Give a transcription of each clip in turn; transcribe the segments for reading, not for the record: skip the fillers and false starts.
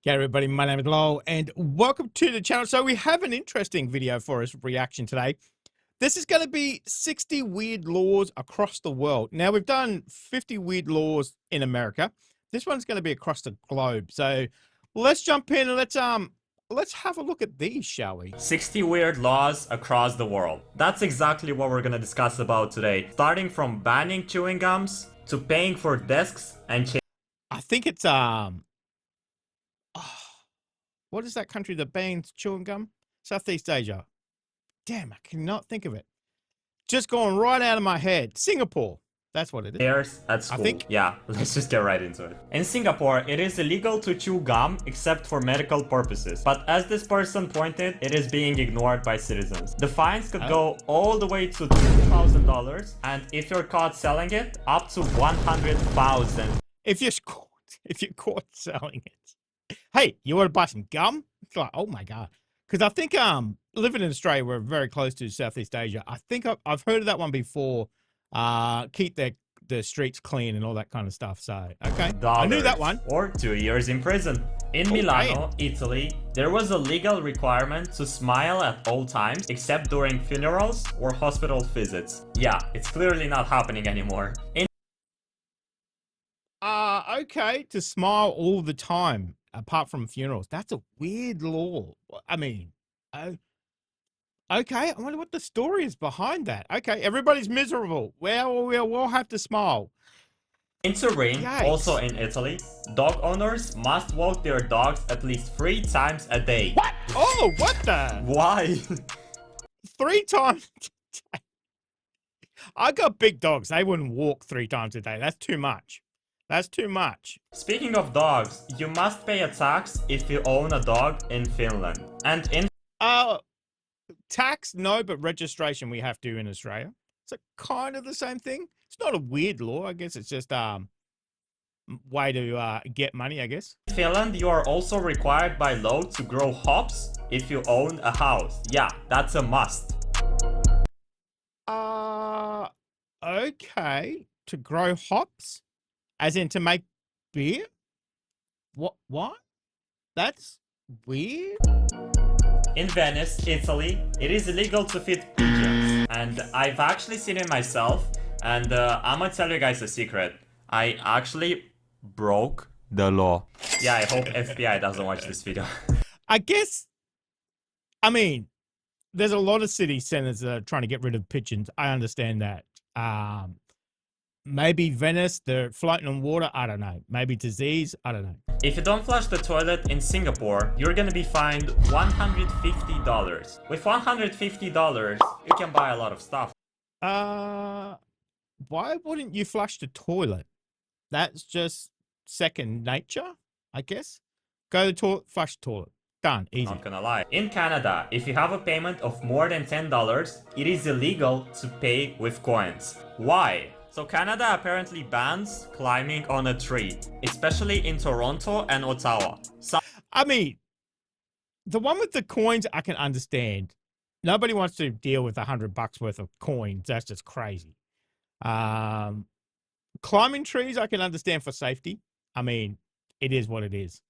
G'day everybody, my name is Lowell and welcome to the channel. So we have an interesting video for us reaction today. This is going to be 60 weird laws across the world. Now we've done 50 weird laws in America. This one's going to be across the globe. So let's jump in and let's have a look at these, shall we? 60 weird laws across the world. That's exactly what we're going to discuss about today. Starting from banning chewing gums to paying for desks and I think it's what is that country that bans chewing gum? Southeast Asia. Damn, I cannot think of it. Just going right out of my head. Singapore. That's what it is. chairs at school. I think. Yeah, let's just get right into it. In Singapore, it is illegal to chew gum except for medical purposes. But as this person pointed, it is being ignored by citizens. The fines could go all the way to $2,000, and if you're caught selling it, up to $100,000. If you're caught selling it. Hey, you want to buy some gum? It's like, oh my God. Because I think living in Australia, we're very close to Southeast Asia. I think I've heard of that one before. Keep the streets clean and all that kind of stuff. So, okay. I knew that one. Or 2 years in prison. In Milano, Italy, there was a legal requirement to smile at all times except during funerals or hospital visits. Yeah, it's clearly not happening anymore. Okay, to smile all the time, apart from funerals. That's a weird law. I mean, okay, I wonder what the story is behind that. Okay, everybody's miserable. Well, we'll have to smile. In Turin, also in Italy, dog owners must walk their dogs at least 3 times a day. What? Oh, what the? Why? 3 times a day? I got big dogs. They wouldn't walk 3 times a day. That's too much. That's too much. Speaking of dogs, you must pay a tax if you own a dog in Finland. And in tax, no, but registration we have to in Australia. It's kind of the same thing. It's not a weird law. I guess it's just way to get money, I guess. In Finland, you are also required by law to grow hops if you own a house. Yeah, that's a must. Okay. To grow hops? As in to make beer? What? That's weird. In Venice, Italy, it is illegal to feed pigeons. And I've actually seen it myself. And I'm gonna tell you guys a secret. I actually broke the law. Yeah, I hope FBI doesn't watch this video. I mean, there's a lot of city centers that are trying to get rid of pigeons. I understand that. Maybe Venice, they're floating on water. I don't know. Maybe disease. I don't know. If you don't flush the toilet in Singapore, you're gonna be fined $150. With $150, you can buy a lot of stuff. Why wouldn't you flush the toilet? That's just second nature, I guess. Go to the toilet, flush the toilet. Done. Easy. Not gonna lie. In Canada, if you have a payment of more than $10, it is illegal to pay with coins. Why? So Canada apparently bans climbing on a tree, especially in Toronto and Ottawa. I mean, the one with the coins I can understand. Nobody wants to deal with $100 worth of coins. That's just crazy. Climbing trees I can understand for safety. I mean, it is what it is.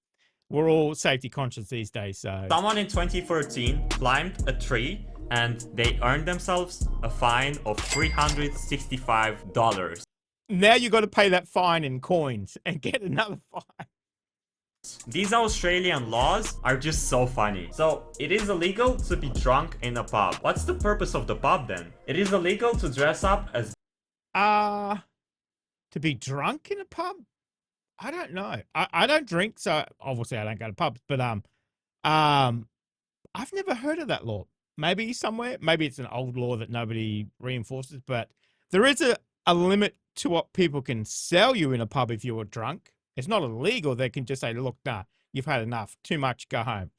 We're all safety conscious these days. So someone in 2014 climbed a tree and they earned themselves a fine of $365. Now you got to pay that fine in coins and get another fine. These Australian laws are just so funny. So it is illegal to be drunk in a pub. What's the purpose of the pub then? It is illegal to dress up as to be drunk in a pub? I don't know. I don't drink, so obviously I don't go to pubs, but I've never heard of that law. Maybe somewhere, maybe it's an old law that nobody reinforces, but there is a limit to what people can sell you in a pub if you were drunk. It's not illegal. They can just say, look, nah, you've had enough, too much, go home.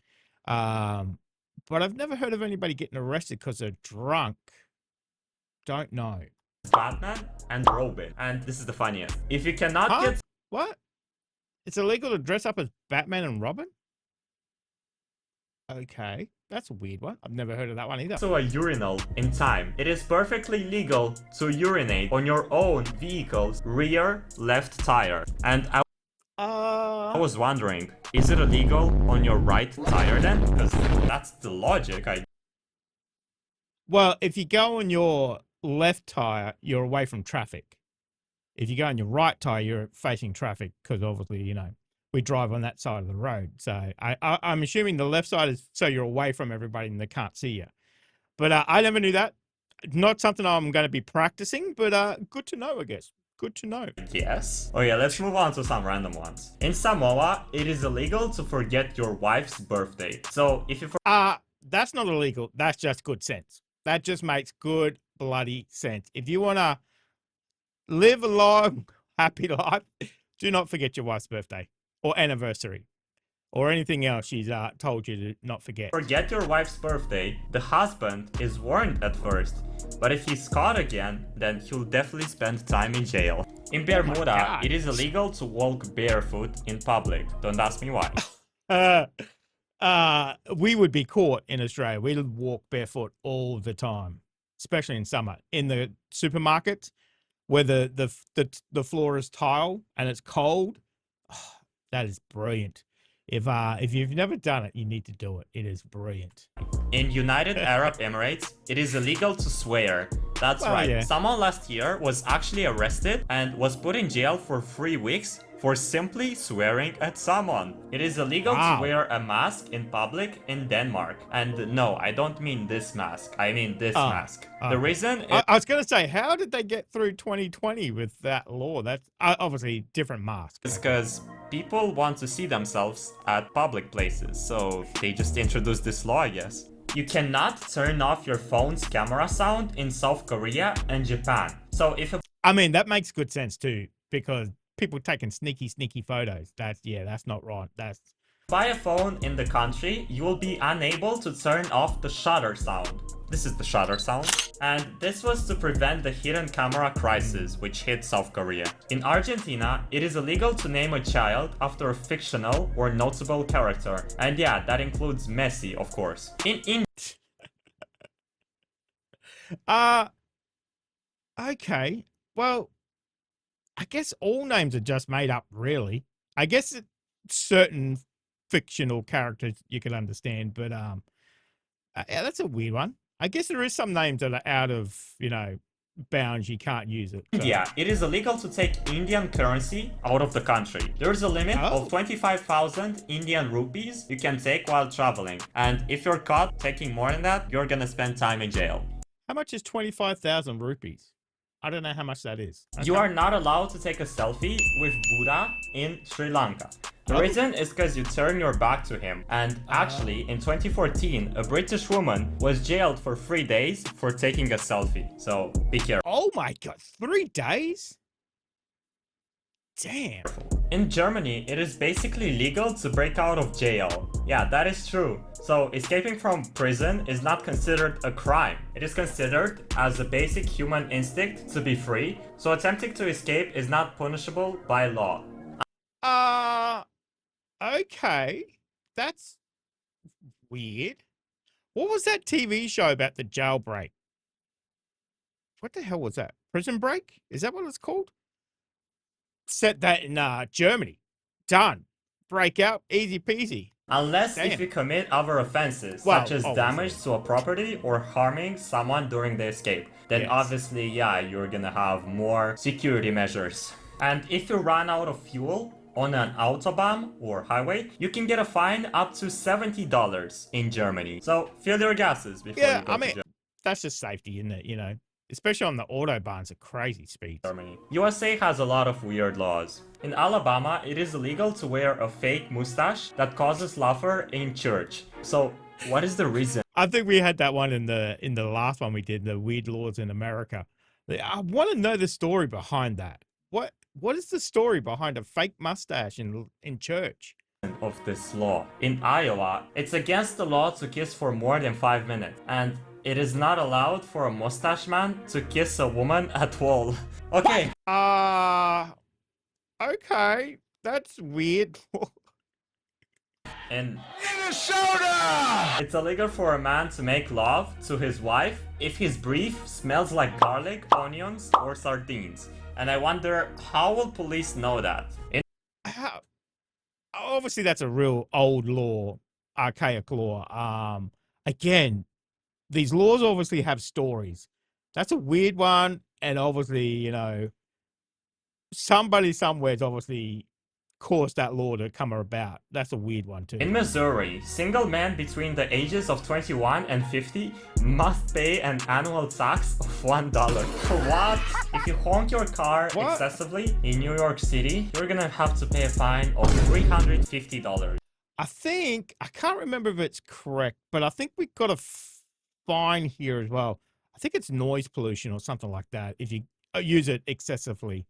But I've never heard of anybody getting arrested because they're drunk. Don't know. Batman and Robin. And this is the funniest. If you cannot get... What? It's illegal to dress up as Batman and Robin? Okay, that's a weird one. I've never heard of that one either. So a urinal in time. It is perfectly legal to urinate on your own vehicle's rear left tire. And I was wondering, is it illegal on your right tire then? Because that's the logic. Well, if you go on your left tire, you're away from traffic. If you go on your right tire, you're facing traffic because obviously, we drive on that side of the road. So I'm assuming the left side is so you're away from everybody and they can't see you. But I never knew that. Not something I'm going to be practicing, but good to know, I guess. Good to know. Yes. Okay, let's move on to some random ones. In Samoa, it is illegal to forget your wife's birthday. So if you that's not illegal. That's just good sense. That just makes good bloody sense. If you want to live a long, happy life, do not forget your wife's birthday or anniversary or anything else she's told you to not forget. Forget your wife's birthday, the husband is warned at first, but if he's caught again, then he'll definitely spend time in jail. In Bermuda, it is illegal to walk barefoot in public. Don't ask me why. We would be caught in Australia. We'd walk barefoot all the time, especially in summer. In the supermarket, where the floor is tile and it's cold, that is brilliant. If you've never done it, you need to do it. It is brilliant. In United Arab Emirates, it is illegal to swear. That's right. Yeah. Someone last year was actually arrested and was put in jail for 3 weeks for simply swearing at someone. It is illegal to wear a mask in public in Denmark. And no, I don't mean this mask. I mean this mask. The reason... I was going to say, how did they get through 2020 with that law? That's obviously different masks. It's because people want to see themselves at public places. So they just introduced this law, I guess. You cannot turn off your phone's camera sound in South Korea and Japan. So if I mean, that makes good sense too, because people taking sneaky photos. That's not right. That's buy a phone in the country, you will be unable to turn off the shutter sound. This is the shutter sound. And this was to prevent the hidden camera crisis which hit South Korea. In Argentina, it is illegal to name a child after a fictional or notable character. And yeah, that includes Messi, of course. In okay. Well, I guess all names are just made up, really. I guess certain fictional characters you can understand, but yeah, that's a weird one. I guess there is some names that are out of, bounds. You can't use it. So. Yeah, it is illegal to take Indian currency out of the country. There's a limit of 25,000 Indian rupees you can take while traveling. And if you're caught taking more than that, you're gonna spend time in jail. How much is 25,000 rupees? I don't know how much that is. Okay. You are not allowed to take a selfie with Buddha in Sri Lanka. The reason is because you turn your back to him. And actually, in 2014, a British woman was jailed for 3 days for taking a selfie. So be careful. Oh my God, 3 days? Damn. In Germany, it is basically legal to break out of jail. Yeah, that is true. So escaping from prison is not considered a crime. It is considered as a basic human instinct to be free. So attempting to escape is not punishable by law. Okay. That's weird. What was that TV show about the jailbreak? What the hell was that? Prison Break? Is that what it's called? Set that in Germany. Done. Break out. Easy peasy. Unless if you commit other offenses, such as damage to a property or harming someone during the escape, then obviously, yeah, you're gonna have more security measures. And if you run out of fuel on an autobahn or highway, you can get a fine up to $70 in Germany. So fill your gases before you go to Germany. That's just safety, isn't it? Especially on the autobahns at crazy speeds. Germany. USA has a lot of weird laws. In Alabama, it is illegal to wear a fake mustache that causes laughter in church. So, what is the reason? I think we had that one in the last one we did, the weird laws in America. I want to know the story behind that. What is the story behind a fake mustache in church? Of this law. In Iowa, it's against the law to kiss for more than 5 minutes, and it is not allowed for a mustache man to kiss a woman at all. Okay. Okay. That's weird. In Minnesota! It's illegal for a man to make love to his wife if his breath smells like garlic, onions, or sardines. And I wonder, how will police know that? obviously that's a real old law, archaic law. Again, these laws obviously have stories. That's a weird one, and obviously, somebody somewhere's obviously caused that law to come about. That's a weird one too. In Missouri, single men between the ages of 21 and 50 must pay an annual tax of $1. What? If you honk your car excessively in New York City, you're gonna have to pay a fine of $350. I can't remember if it's correct, but I think we got a fine here as well. I think it's noise pollution or something like that if you use it excessively.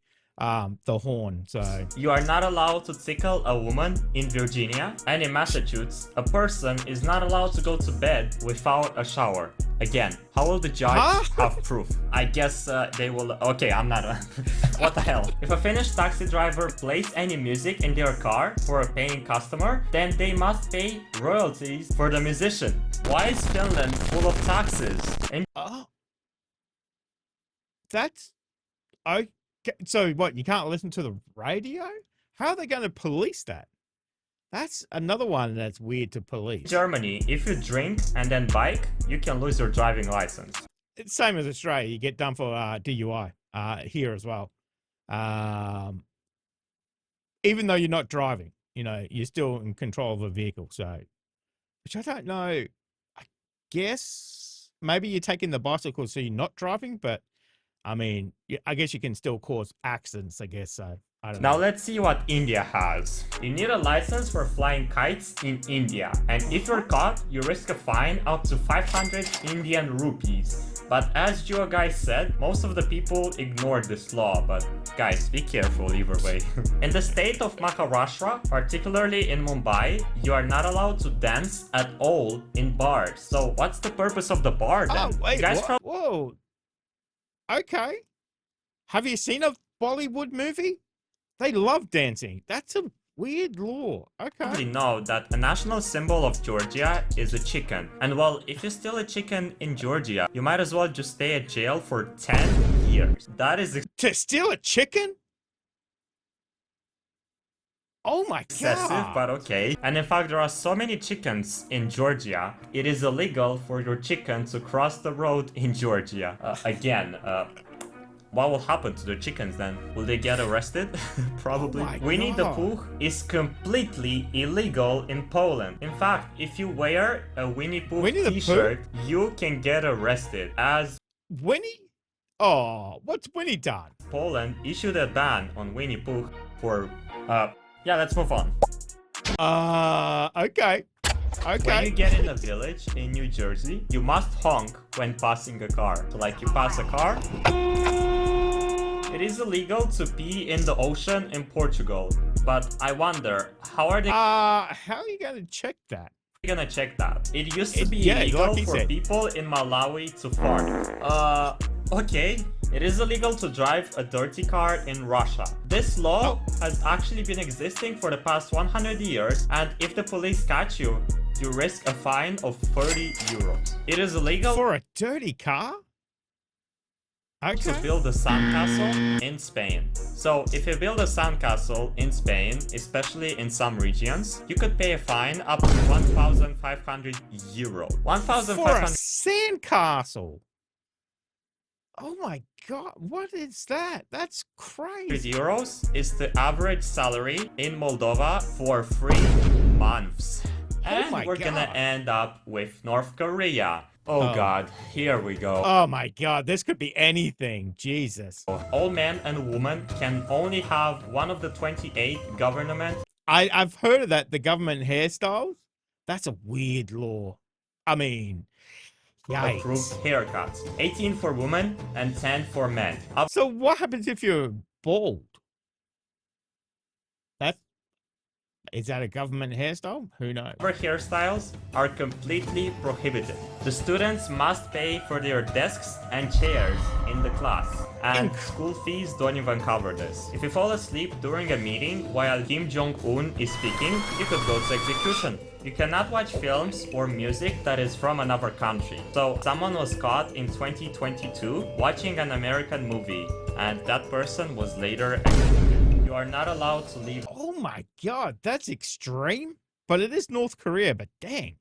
The horn. So you are not allowed to tickle a woman in Virginia, and in Massachusetts, a person is not allowed to go to bed without a shower. Again, how will the judge have proof? I guess they will. Okay, I'm not. What the hell? If a Finnish taxi driver plays any music in their car for a paying customer, then they must pay royalties for the musician. Why is Finland full of taxes? And that's so what, you can't listen to the radio? How are they going to police that? That's another one that's weird to police. In Germany, if you drink and then bike, you can lose your driving license. It's same as Australia. You get done for DUI here as well. Even though you're not driving, you're still in control of a vehicle. So, which I don't know. I guess maybe you're taking the bicycle so you're not driving, but I mean, I guess you can still cause accidents, I guess. So I don't know. Now let's see what India has. You need a license for flying kites in India, and if you're caught, you risk a fine up to 500 Indian rupees. But as you guys said, most of the people ignored this law, but guys, be careful either way. In the state of Maharashtra, particularly in Mumbai, you are not allowed to dance at all in bars. So what's the purpose of the bar then? Oh, wait, guys whoa. Okay. Have you seen a Bollywood movie? They love dancing. That's a weird law. Okay. probably know that a national symbol of Georgia is a chicken. And well, if you steal a chicken in Georgia, you might as well just stay at jail for 10 years. That is to steal a chicken? Oh my excessive, God. but okay. And in fact, there are so many chickens in Georgia, it is illegal for your chicken to cross the road in Georgia. What will happen to the chickens then? Will they get arrested? Probably. Oh Winnie the Pooh is completely illegal in Poland. In fact, if you wear a Winnie Pooh t-shirt, you can get arrested. As Winnie? Oh, what's Winnie done? Poland issued a ban on Winnie Pooh for yeah, let's move on. Okay. When you get in a village in New Jersey, you must honk when passing a car. So like you pass a car. It is illegal to pee in the ocean in Portugal, but I wonder, how are they how are you gonna check that? gonna check that? It used to be illegal for people in Malawi to fart. Okay. It is illegal to drive a dirty car in Russia. This law has actually been existing for the past 100 years, and if the police catch you, you risk a fine of 30 euros. It is illegal for a dirty car? To build a sandcastle in Spain. So if you build a sandcastle in Spain, especially in some regions, you could pay a fine up to 1,500 euro. 1,500 for a sandcastle. Oh my God, what is that? That's crazy. Euros is the average salary in Moldova for 3 months. And we're gonna end up with North Korea. Oh God, here we go. Oh my God, this could be anything. Jesus. All men and women can only have one of the 28 government. I've heard of that, the government hairstyles. That's a weird law. I mean, approved haircuts. 18 for women and 10 for men. So what happens if you're bald? Is that a government hairstyle? Who knows? Other hairstyles are completely prohibited. The students must pay for their desks and chairs in the class. And school fees don't even cover this. If you fall asleep during a meeting while Kim Jong-un is speaking, you could go to execution. You cannot watch films or music that is from another country. So someone was caught in 2022 watching an American movie, and that person was later executed. You are not allowed to leave Oh my God, that's extreme. But it is North Korea, but dang.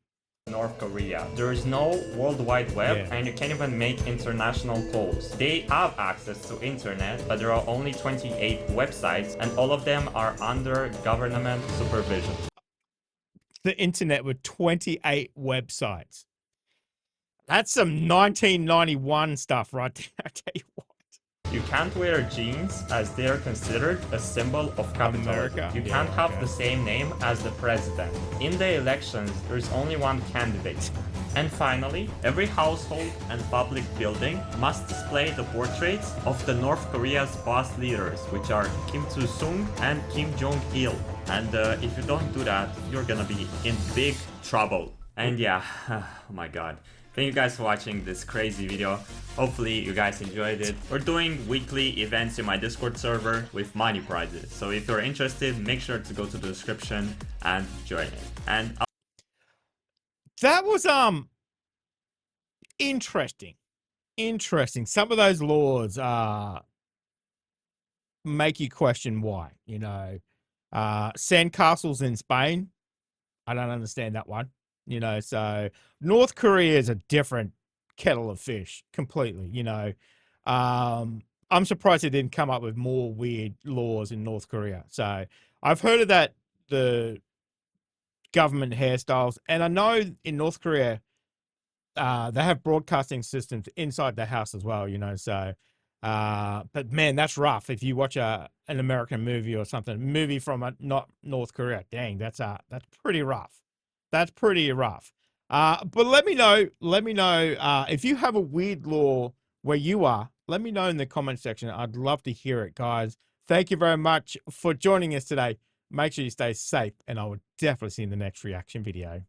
North Korea. There is no World Wide Web, Yeah. and you can't even make international calls. They have access to internet, but there are only 28 websites, and all of them are under government supervision. The internet with 28 websites. That's some 1991 stuff right there. I tell you what. You can't wear jeans as they are considered a symbol of capitalism. America? You Yeah, can't have okay. the same name as the president. In the elections, there's only one candidate. And finally, every household and public building must display the portraits of the North Korea's boss leaders, which are Kim Il-sung and Kim Jong-il. And if you don't do that, you're gonna be in big trouble. And yeah, oh my god. Thank you guys for watching this crazy video. Hopefully you guys enjoyed it. We're doing weekly events in my Discord server with money prizes. So if you're interested, make sure to go to the description and join it. And That was interesting. Interesting. Some of those laws make you question why, you know. Sandcastles in Spain. I don't understand that one. You know, so North Korea is a different kettle of fish completely, you know. I'm surprised they didn't come up with more weird laws in North Korea. So I've heard of that, the government hairstyles, and I know in North Korea they have broadcasting systems inside the house as well, you know. So but man, that's rough. If you watch an American movie or something, movie from not North Korea, dang, that's pretty rough. That's pretty rough. But let me know if you have a weird law where you are. Let me know in the comment section. I'd love to hear it, guys. Thank you very much for joining us today. Make sure you stay safe, and I will definitely see you in the next reaction video.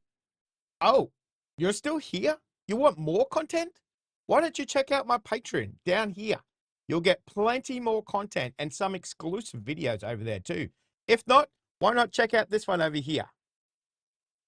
Oh, you're still here? You want more content? Why don't you check out my Patreon down here? You'll get plenty more content and some exclusive videos over there too. If not, why not check out this one over here?